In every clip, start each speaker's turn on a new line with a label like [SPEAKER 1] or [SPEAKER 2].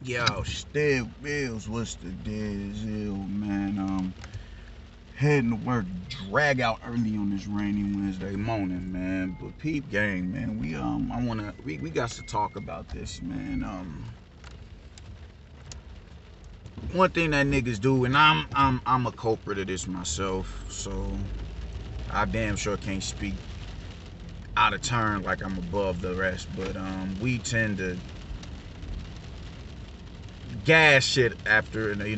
[SPEAKER 1] Yo, still bills, what's the deal, man? Heading to work, drag out early on this rainy Wednesday morning, man. But peep game, man. We got to talk about this, man. One thing that niggas do, and I'm a culprit of this myself, so I damn sure can't speak out of turn like I'm above the rest. But we tend to gas shit after we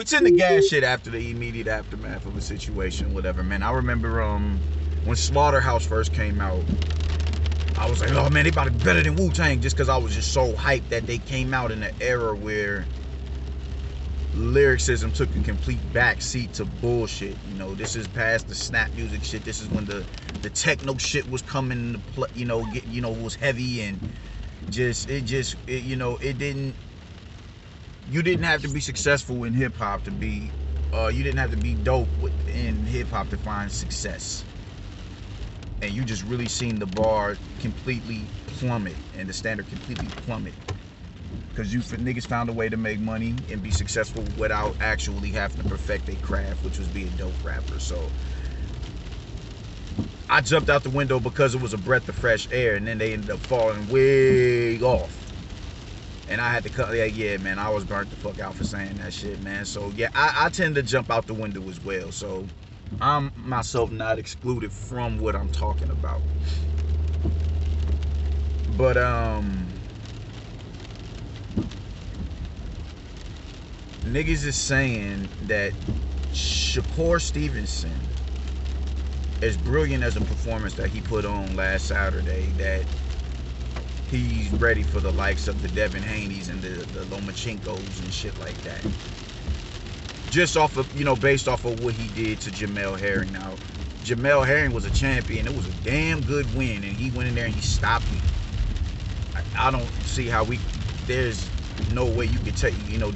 [SPEAKER 1] tend to gas shit after the immediate aftermath of a situation, whatever, man. I remember when Slaughterhouse first came out, I was like, oh man, they about to be better than Wu-Tang, just because I was just so hyped that they came out in an era where lyricism took a complete backseat to bullshit. This is past the snap music shit. This is when the techno shit was coming to play, was heavy, and it didn't you didn't have to be successful in hip hop to be you didn't have to be dope in hip hop to find success. And you just really seen the bar completely plummet and the standard completely plummet. Because niggas found a way to make money and be successful without actually having to perfect their craft, which was being a dope rapper. So I jumped out the window because it was a breath of fresh air, and then they ended up falling way off. And I had to cut, yeah, man, I was burnt the fuck out for saying that shit, man. So, yeah, I tend to jump out the window as well. So, I'm myself not excluded from what I'm talking about. But, niggas is saying that Shakur Stevenson, as brilliant as a performance that he put on last Saturday, that he's ready for the likes of the Devin Haney's and the Lomachinkos and shit like that. Just off of, based off of what he did to Jamel Herring. Now, Jamel Herring was a champion. It was a damn good win, and he went in there and he stopped me. I don't see how there's no way you could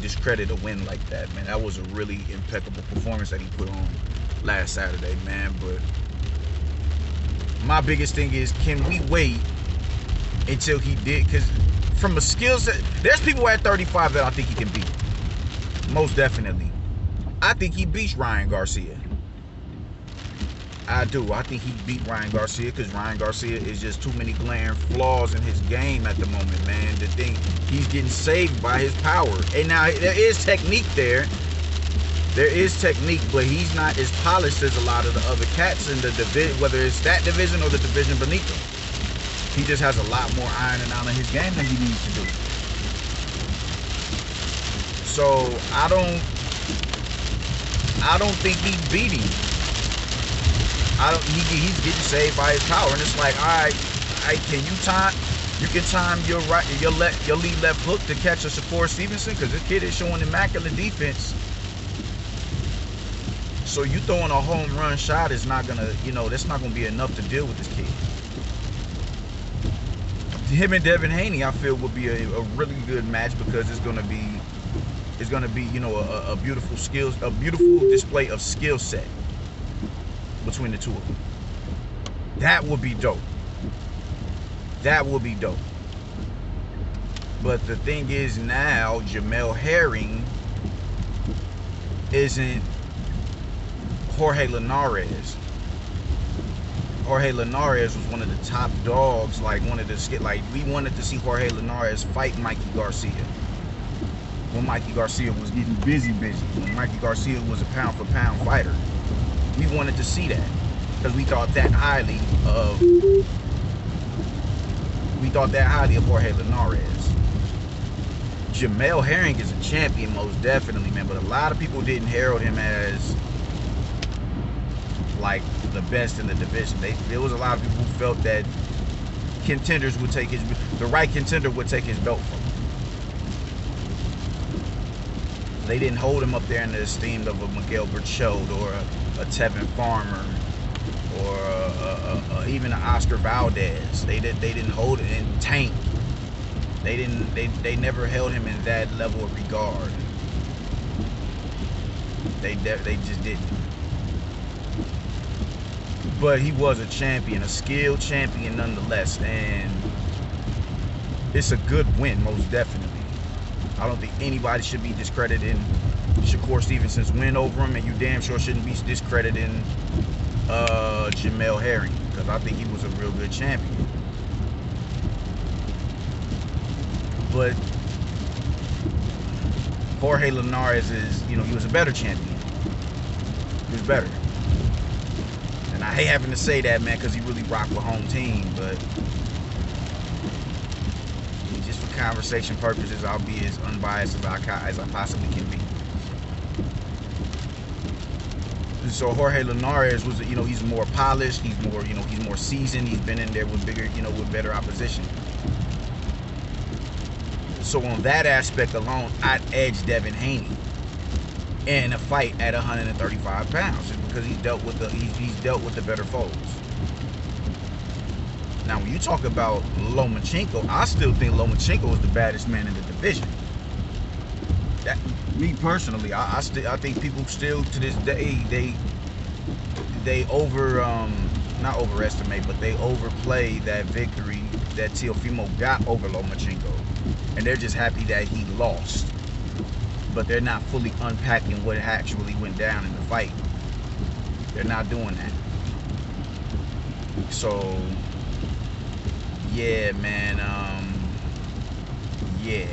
[SPEAKER 1] discredit a win like that, man. That was a really impeccable performance that he put on last Saturday, man. But my biggest thing is, can we wait until he did? Because from a skill set, there's people at 35 that I think he can beat. Most definitely. I think he beats Ryan Garcia. I do. I think he beat Ryan Garcia because Ryan Garcia is just too many glaring flaws in his game at the moment, man. The thing, he's getting saved by his power. And now there is technique there. There is technique, but he's not as polished as a lot of the other cats in the division, whether it's that division or the division beneath him. He just has a lot more ironing out in his game than he needs to do. So I don't think he beat him. He's getting saved by his power, and it's like, all right, you can time your lead left hook to catch a Shakur Stevenson, because this kid is showing immaculate defense. So you throwing a home run shot is not gonna, that's not gonna be enough to deal with this kid. Him and Devin Haney, I feel, would be a really good match, because it's gonna be a beautiful display of skill set between the two of them. That would be dope. That would be dope. But the thing is, now Jamel Herring isn't Jorge Linares. Jorge Linares was one of the top dogs, we wanted to see Jorge Linares fight Mikey Garcia. When Mikey Garcia was getting busy, when Mikey Garcia was a pound for pound fighter. We wanted to see that, because we thought that highly of Jorge Linares. Jamel Herring is a champion, most definitely, man, but a lot of people didn't herald him as like the best in the division. There was a lot of people who felt that contenders would take the right contender would take his belt from him. They didn't hold him up there in the esteem of a Miguel Berchelt or a Tevin Farmer or even an Oscar Valdez. They didn't hold it in Tank. They never held him in that level of regard. They just didn't. But he was a champion, a skilled champion nonetheless. And It's a good win, most definitely. I don't think anybody should be discrediting Shakur Stevenson's win over him, and you damn sure shouldn't be discrediting Jamel Herring, because I think he was a real good champion. But Jorge Linares is, he was a better champion. He was better. And I hate having to say that, man, because he really rocked with home team, but just for conversation purposes, I'll be as unbiased as I possibly can be. So Jorge Linares was, he's more polished, he's more seasoned, he's been in there with bigger, with better opposition. So on that aspect alone, I'd edge Devin Haney in a fight at 135 pounds, just because he's dealt with the better foes. Now, when you talk about Lomachenko, I still think Lomachenko is the baddest man in the division. Me personally, I think people still to this day they not overestimate, but they overplay that victory that Teofimo got over Lomachenko, and they're just happy that he lost, but they're not fully unpacking what actually went down in the fight. They're not doing that. So yeah, man, yeah.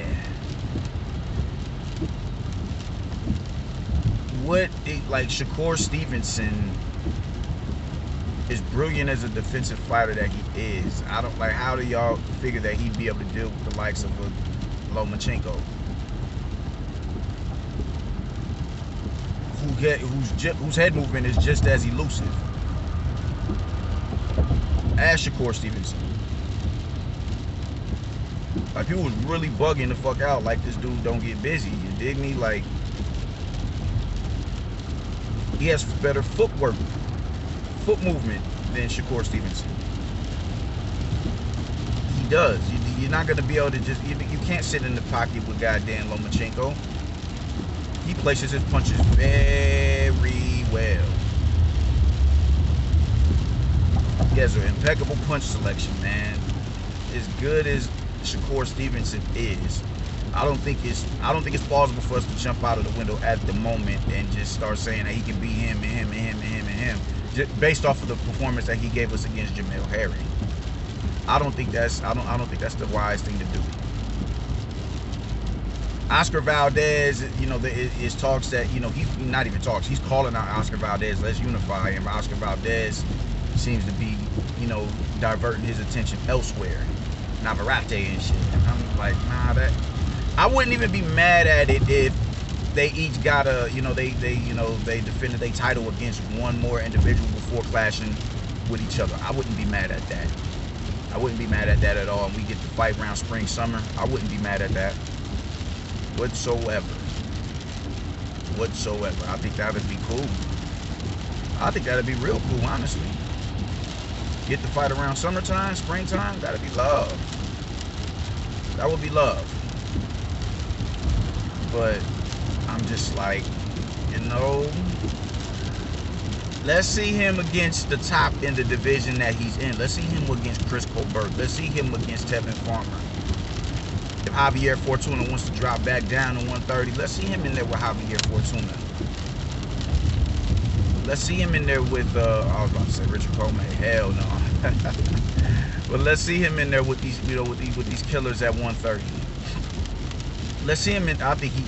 [SPEAKER 1] Like Shakur Stevenson, as brilliant as a defensive fighter that he is, I don't like, how do y'all figure that he'd be able to deal with the likes of a Lomachenko, whose head movement is just as elusive as Shakur Stevenson? Like, people was really bugging the fuck out, like, this dude don't get busy. You dig me? Like, he has better foot movement than Shakur Stevenson. He does. You're not going to be able to just, you can't sit in the pocket with goddamn Lomachenko. He places his punches very well. He has an impeccable punch selection, man. As good as Shakur Stevenson is, I don't think it's plausible for us to jump out of the window at the moment and just start saying that he can beat him and him and him and him and him, just based off of the performance that he gave us against Jamel Herring. I don't think that's the wise thing to do. Oscar Valdez, is talks that, he's not even talks. He's calling out Oscar Valdez, let's unify, and Oscar Valdez seems to be, diverting his attention elsewhere, Navarrete and shit. And I'm like, nah, I wouldn't even be mad at it if they each got they defended their title against one more individual before clashing with each other. I wouldn't be mad at that. I wouldn't be mad at that at all. And we get to fight around spring, summer. I wouldn't be mad at that whatsoever. I think that would be cool. I think that'd be real cool, honestly. Get the fight around summertime, springtime. That'd be love. That would be love. But I'm just like, let's see him against the top in the division that he's in. Let's see him against Chris Colbert. Let's see him against Tevin Farmer. If Javier Fortuna wants to drop back down to 130, let's see him in there with Javier Fortuna. Let's see him in there with, I was about to say Richard Coleman. Hell no. But let's see him in there with these, with these killers at 130. Let's see him in. I think he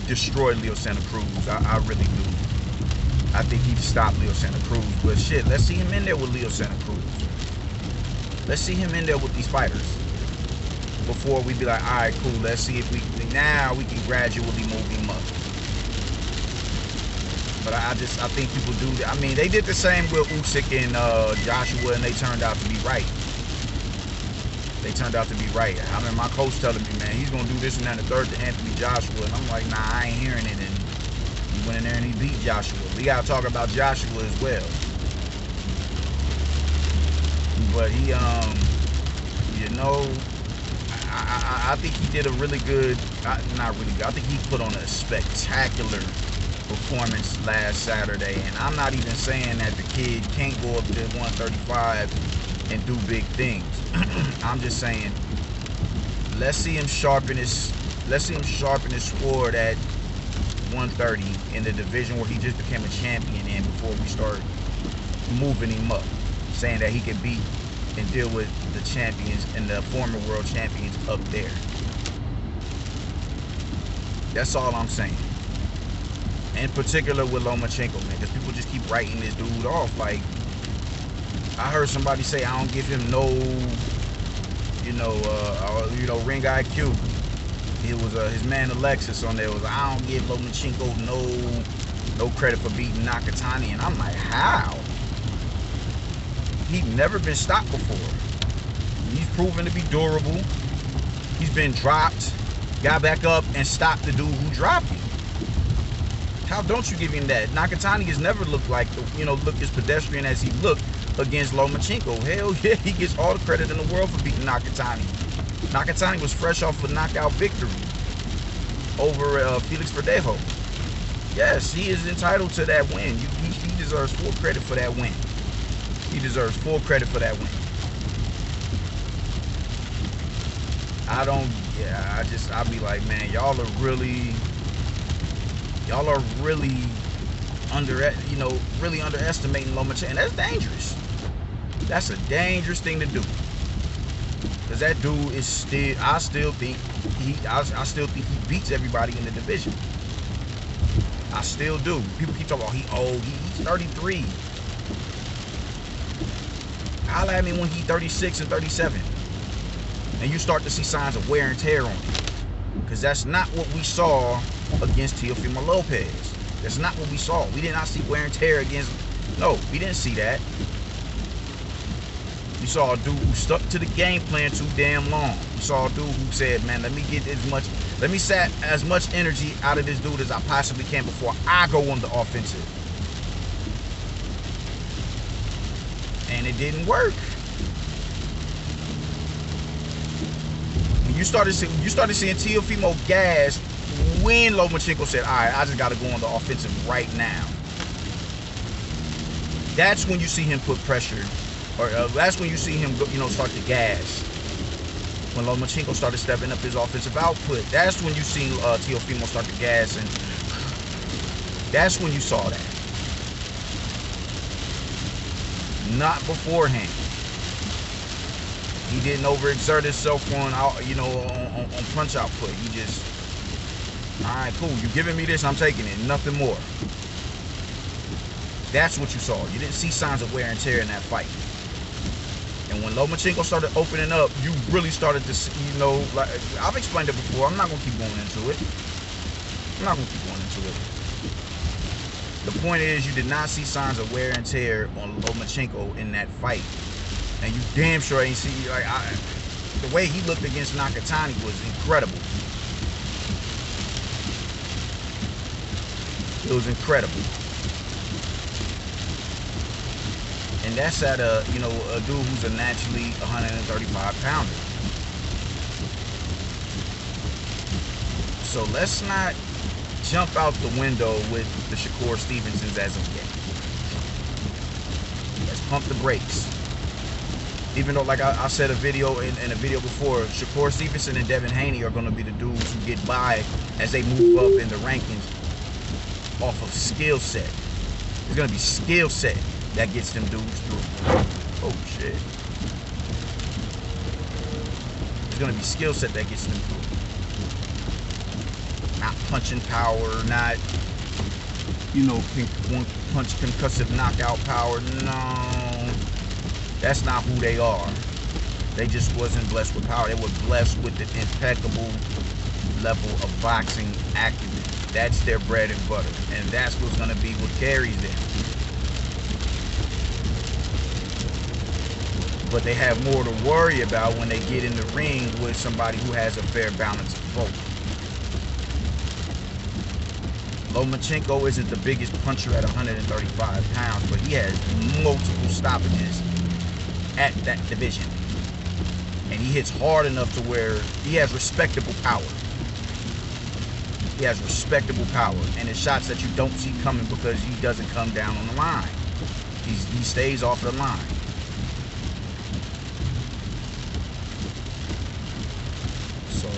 [SPEAKER 1] destroyed Leo Santa Cruz. I really do. I think he stopped Leo Santa Cruz. But shit, let's see him in there with Leo Santa Cruz. Let's see him in there with these fighters before we be like, all right, cool. Let's see if we can gradually move him up. But I think people do that. I mean, they did the same with Usyk and Joshua, and they turned out to be right. They turned out to be right. I remember my coach telling me, man, he's gonna do this and that and the third to Anthony Joshua, and I'm like, nah, I ain't hearing it. And he went in there and he beat Joshua. We gotta talk about Joshua as well. But he, I think he did a really good, not really good. I think he put on a spectacular performance last Saturday, and I'm not even saying that the kid can't go up to 135 and do big things. I'm just saying let's see him sharpen his sword at 130 in the division where he just became a champion in, before we start moving him up, saying that he can beat and deal with the champions and the former world champions up there. That's all I'm saying. In particular with Lomachenko, man, because people just keep writing this dude off. Like, I heard somebody say, I don't give him no, ring IQ. It was his man Alexis on there was, I don't give Lomachenko no credit for beating Nakatani, and I'm like, how? He'd never been stopped before. He's proven to be durable. He's been dropped, got back up, and stopped the dude who dropped him. How don't you give him that? Nakatani has never looked like, looked as pedestrian as he looked against Lomachenko. Hell yeah, he gets all the credit in the world for beating Nakatani. Nakatani was fresh off a knockout victory over Felix Verdejo. Yes, he is entitled to that win. He deserves full credit for that win. He deserves full credit for that win. I'll be like, man, y'all are really really underestimating Lomachenko, and that's dangerous. That's a dangerous thing to do. Because that dude is still, I still think he beats everybody in the division. I still do. People keep talking about he's 33. Holla at me when he's 36 and 37. And you start to see signs of wear and tear on him. Because that's not what we saw against Teofimo Lopez. That's not what we saw. We did not see wear and tear against... No, we didn't see that. We saw a dude who stuck to the game plan too damn long. We saw a dude who said, man, let me sap as much energy out of this dude as I possibly can before I go on the offensive. And it didn't work. You started seeing Teofimo gas when Lomachenko said, all right, I just got to go on the offensive right now. That's when you see him put pressure, or that's when you see him, start to gas. When Lomachenko started stepping up his offensive output, that's when you see Teofimo start to gas, and that's when you saw that. Not beforehand. He didn't overexert himself on punch output. He just, all right, cool. You giving me this, I'm taking it. Nothing more. That's what you saw. You didn't see signs of wear and tear in that fight. And when Lomachenko started opening up, you really started to see, like I've explained it before. I'm not gonna keep going into it. The point is, you did not see signs of wear and tear on Lomachenko in that fight. And you damn sure ain't see, the way he looked against Nakatani was incredible. It was incredible. And that's at a dude who's a naturally 135 pounder. So let's not jump out the window with the Shakur Stevensons as of yet. Let's pump the brakes. Even though, like I said in a video before, Shakur Stevenson and Devin Haney are going to be the dudes who get by as they move up in the rankings off of skill set. It's going to be skill set that gets them dudes through. Oh, shit. It's going to be skill set that gets them through. Not punching power, not, one punch concussive knockout power. No. That's not who they are. They just wasn't blessed with power. They were blessed with the impeccable level of boxing acumen. That's their bread and butter. And that's what's going to be what carries them. But they have more to worry about when they get in the ring with somebody who has a fair balance of both. Lomachenko isn't the biggest puncher at 135 pounds, but he has multiple stoppages at that division. And he hits hard enough to where he has respectable power. He has respectable power. And it's shots that you don't see coming because he doesn't come down on the line. He stays off the line.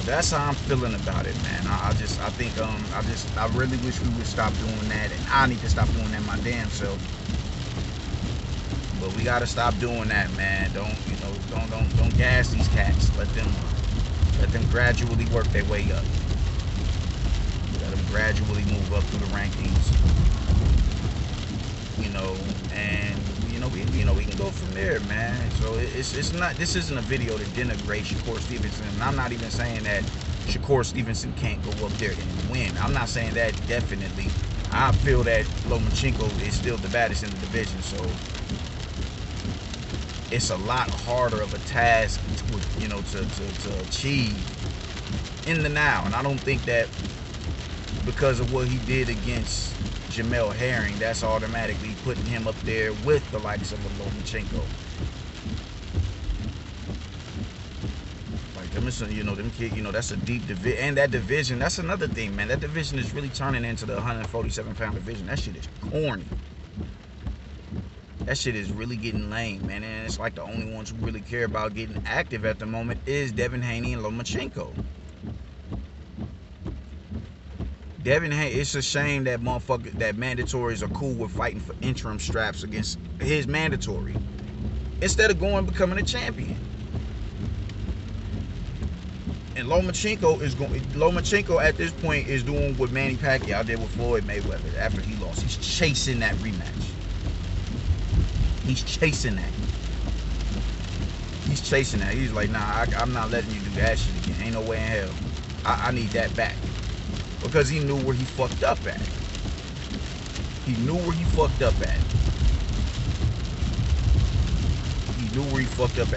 [SPEAKER 1] that's how I'm feeling about it, man. I really wish we would stop doing that, and I need to stop doing that my damn self. But we gotta stop doing that, man. Don't gas these cats. Let them gradually work their way up. Let them gradually move up through the rankings. And we can go from there, man. So it's not. This isn't a video to denigrate Shakur Stevenson. And I'm not even saying that Shakur Stevenson can't go up there and win. I'm not saying that definitely. I feel that Lomachenko is still the baddest in the division. So it's a lot harder of a task, to achieve in the now. And I don't think that because of what he did against Jamel Herring, that's automatically putting him up there with the likes of a Lomachenko. Like them kids, that's a deep division. And that division, that's another thing, man. That division is really turning into the 147-pound division. That shit is corny. That shit is really getting lame, man. And it's like the only ones who really care about getting active at the moment is Devin Haney and Lomachenko. Devin Haney, it's a shame that mandatories are cool with fighting for interim straps against his mandatory instead of going and becoming a champion. And Lomachenko at this point is doing what Manny Pacquiao did with Floyd Mayweather after he lost. He's chasing that rematch. He's chasing that. He's like, nah, I'm not letting you do that shit again. Ain't no way in hell. I need that back. Because he knew where he fucked up at.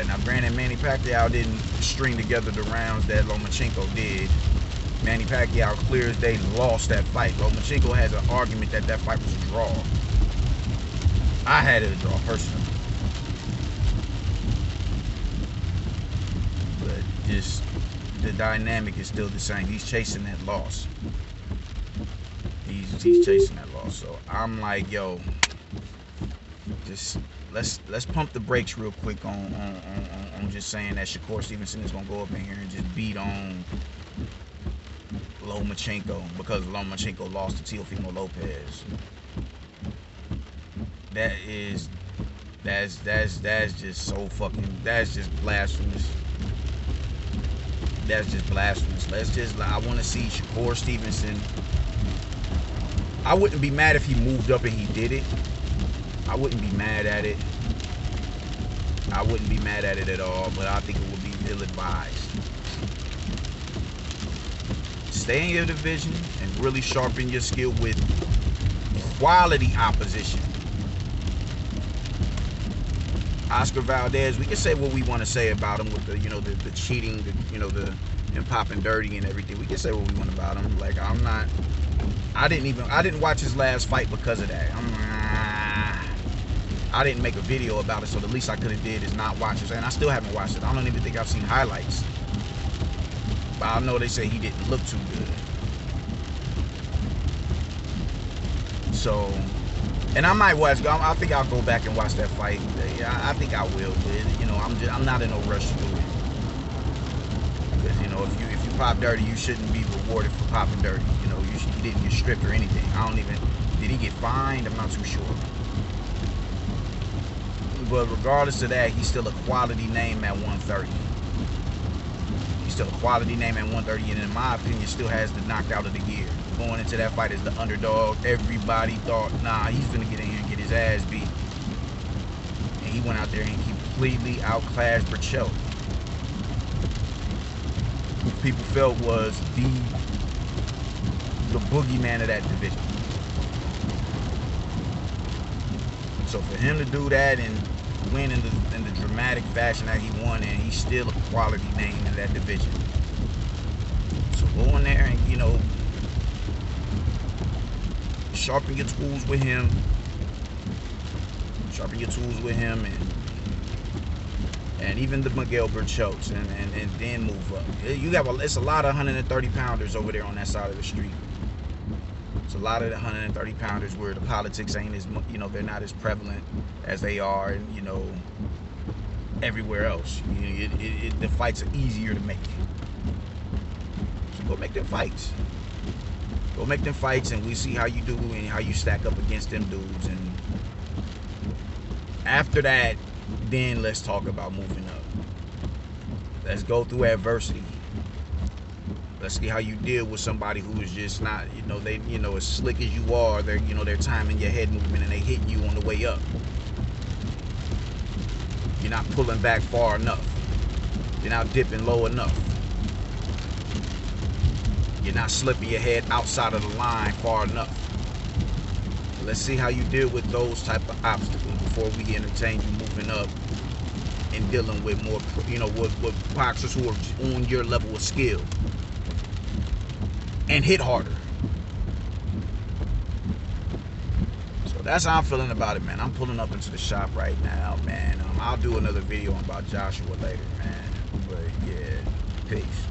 [SPEAKER 1] Now, granted, Manny Pacquiao didn't string together the rounds that Lomachenko did. Manny Pacquiao, clear as day, lost that fight. Lomachenko has an argument that fight was a draw. I had it a draw, personally. But just the dynamic is still the same. He's chasing that loss. He's chasing that loss. So I'm like, yo, just let's pump the brakes real quick on just saying that Shakur Stevenson is gonna go up in here and just beat on Lomachenko because Lomachenko lost to Teofimo Lopez. That's just so fucking, that's just blasphemous. I want to see Shakur Stevenson. I wouldn't be mad if he moved up and he did it. I wouldn't be mad at it. At all, but I think it would be ill-advised. Stay in your division and really sharpen your skill with quality opposition. Oscar Valdez, we can say what we want to say about him with the cheating, and popping dirty and everything. We can say what we want about him. Like, I didn't watch his last fight because of that. I didn't make a video about it, so the least I could have did is not watch it. And I still haven't watched it. I don't even think I've seen highlights. But I know they say he didn't look too good. So, and I might watch. I think I'll go back and watch that fight. Yeah, I think I will. But I'm not in no rush to do it. Because if you pop dirty, you shouldn't be rewarded for popping dirty. He didn't get stripped or anything. Did he get fined? I'm not too sure. But regardless of that, he's still a quality name at 130. And in my opinion, still has the knockout of the year. Going into that fight as the underdog, everybody thought, nah, he's gonna get in here and get his ass beat. And he went out there and he completely outclassed Burchell, who people felt was the boogeyman of that division. So for him to do that and win in the dramatic fashion that he won, and he's still a quality name in that division. So go in there and sharpen your tools with him. And even the Miguel Burchels, and then move up. It's a lot of 130 pounders over there on that side of the street. It's a lot of the 130 pounders where the politics ain't as they're not as prevalent as they are, everywhere else. The fights are easier to make. Go make them fights. Go make them fights, and we see how you do and how you stack up against them dudes. And after that, then let's talk about moving up. Let's go through adversity. Let's see how you deal with somebody who is just not, they, as slick as you are, they're timing your head movement and they hitting you on the way up. You're not pulling back far enough. You're not dipping low enough. You're not slipping your head outside of the line far enough. Let's see how you deal with those type of obstacles before we entertain you moving up and dealing with more, with boxers who are on your level of skill and hit harder. So that's how I'm feeling about it, man. I'm pulling up into the shop right now, man. I'll do another video about Joshua later, man. But yeah, peace.